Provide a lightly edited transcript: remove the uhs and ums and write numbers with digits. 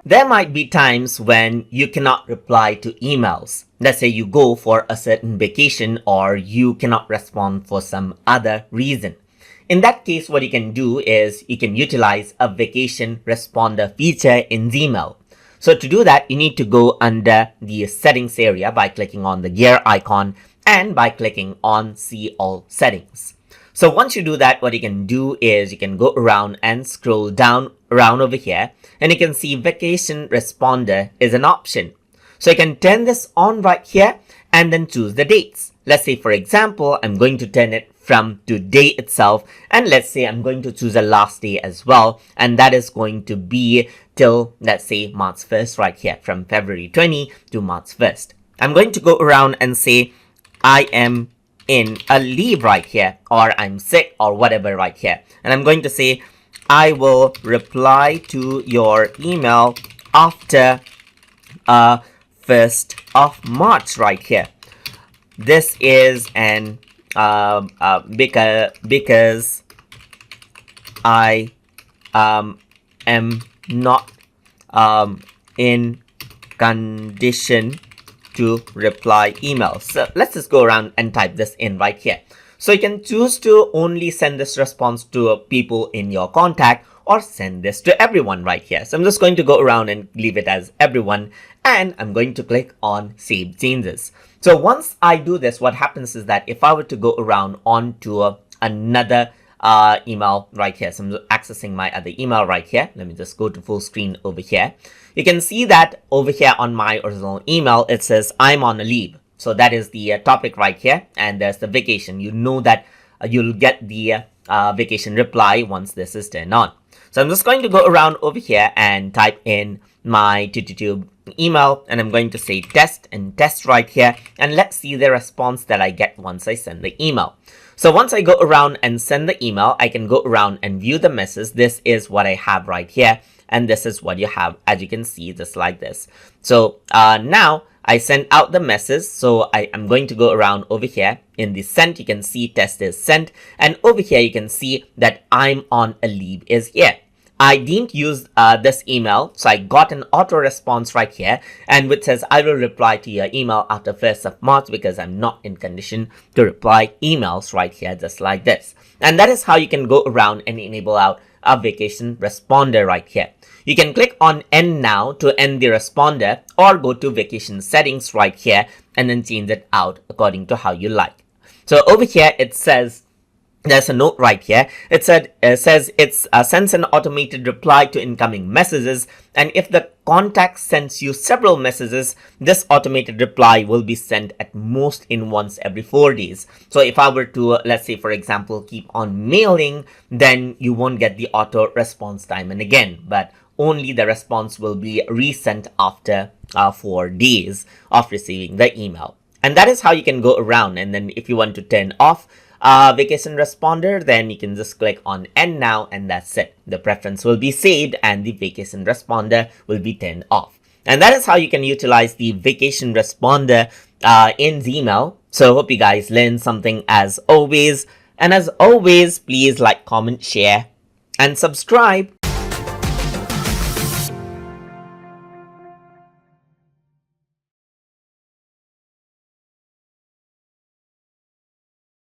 There might be times when you cannot reply to emails. Let's say you go for a certain vacation or you cannot respond for some other reason. In that case, what you can do is you can utilize a vacation responder feature in Gmail. So to do that, you need to go under the settings area by clicking on the gear icon and by clicking on see all settings. So once you do that, what you can do is you can go around and scroll down around over here and you can see vacation responder is an option. So you can turn this on right here and then choose the dates. Let's say, for example, I'm going to turn it from today itself, and let's say I'm going to choose a last day as well, and that is going to be till, let's say, March 1st right here, from February 20 to March 1st. I'm going to go around and say I am in a leave right here, or I'm sick or whatever right here, and I'm going to say I will reply to your email after 1st of March right here. This is an because I am not in condition to reply emails. So let's just go around and type this in right here. So you can choose to only send this response to people in your contact or send this to everyone right here. So I'm just going to go around and leave it as everyone, and I'm going to click on save changes. So once I do this, what happens is that if I were to go around onto another email right here, so I'm accessing my other email right here. Let me just go to full screen over here. You can see that over here on my original email, it says I'm on a leave. So that is the topic right here, and there's the vacation. You know that you'll get the vacation reply once this is turned on. So I'm just going to go around over here and type in my TutorTube email, and I'm going to say test and test right here, and let's see the response that I get once I send the email. So once I go around and send the email, I can go around and view the message. This is what I have right here, and this is what you have, as you can see, just like this. So now I sent out the message, so I am going to go around over here. In the sent, you can see test is sent, and over here you can see that I'm on a leave is here. I didn't use this email, so I got an auto response right here, and which says I will reply to your email after 1st of March because I'm not in condition to reply emails right here, just like this. And that is how you can go around and enable out a vacation responder right here. You can click on end now to end the responder, or go to vacation settings right here and then change it out according to how you like. So over here it says, there's a note right here. It says it sends an automated reply to incoming messages, and if the contact sends you several messages, this automated reply will be sent at most in once every 4 days. So if I were to, let's say, for example, keep on mailing, then you won't get the auto response time and again, but only the response will be resent after 4 days of receiving the email. And that is how you can go around. And then if you want to turn off vacation responder, then you can just click on end now, and that's it. The preference will be saved and the vacation responder will be turned off. And that is how you can utilize the vacation responder in Gmail. So hope you guys learned something as always. And as always, please like, comment, share, and subscribe.